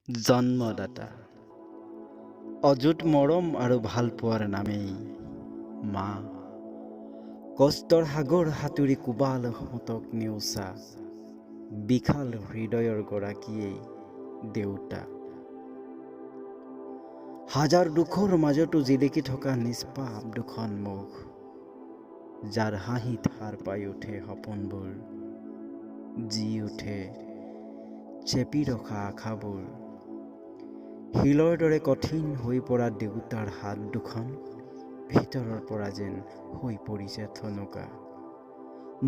জন্মদাতা অযুত মৰম আৰু ভালপোৱাৰ নামেই মা কষ্টৰ সাগৰ সাঁতুৰি কোবাল হতক নেওচা বিশাল হৃদয়ৰ গৰাকীয়েই দেউতা হাজাৰ দুখৰ মাজতো জিলিকি থকা নিষ্পাপ দুখন মুখ যাৰ হাঁহিত সাৰ পাই উঠে সপোনবোৰ জি উঠে চেপি ৰখা আশাবোৰ শিলৰ দৰে কঠিন হৈ পৰা দেউতাৰ হাত দুখন ভিতৰৰ পৰা যেন হৈ পৰিছে থনুকা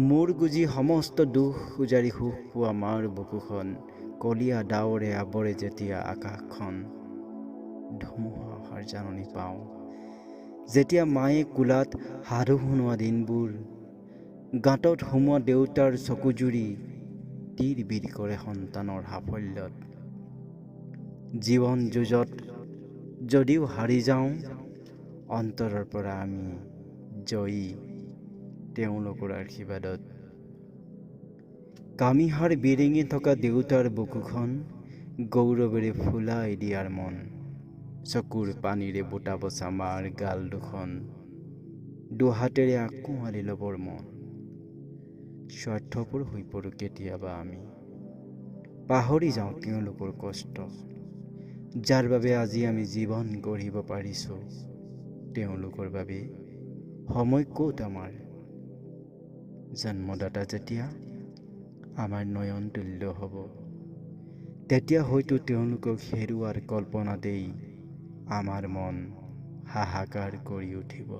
মূৰ গুজি সমস্ত দুখ উজাৰি সুখ পোৱা মাৰ বুকুখন কলীয়া ডাৱৰে আৱৰে যেতিয়া আকাশখন ধুমুহা অহাৰ জাননী পাওঁ যেতিয়া মায়ে কোলাত সাধু শুনোৱা দিনবোৰ গাঁতত সোমোৱা দেউতাৰ চকুজুৰি তীৰ বিৰ কৰে সন্তানৰ সাফল্যত জীৱন যুঁজত যদিও হাৰি যাওঁ অন্তৰৰ পৰা আমি জয়ী তেওঁলোকৰ আশীৰ্বাদত কামিহাৰ বিৰিঙি থকা দেউতাৰ বুকুখন গৌৰৱেৰে ফুলাই দিয়াৰ মন চকুৰ পানীৰে বোটা বচা মাৰ গাল দুখন দুহাতেৰে আকোৱালি ল'বৰ মন স্বাৰ্থপৰ হৈ পৰোঁ কেতিয়াবা আমি পাহৰি যাওঁ তেওঁলোকৰ কষ্ট যাৰ বাবে আজি আমি জীৱন গঢ়িব পাৰিছোঁ তেওঁলোকৰ বাবে সময় ক'ত আমাৰ জন্মদাতা যেতিয়া আমাৰ নয়ন তুল্য হ'ব তেতিয়া হয়তো তেওঁলোকক হেৰুৱাৰ কল্পনাতেই আমাৰ মন হাহাকাৰ কৰি উঠিব।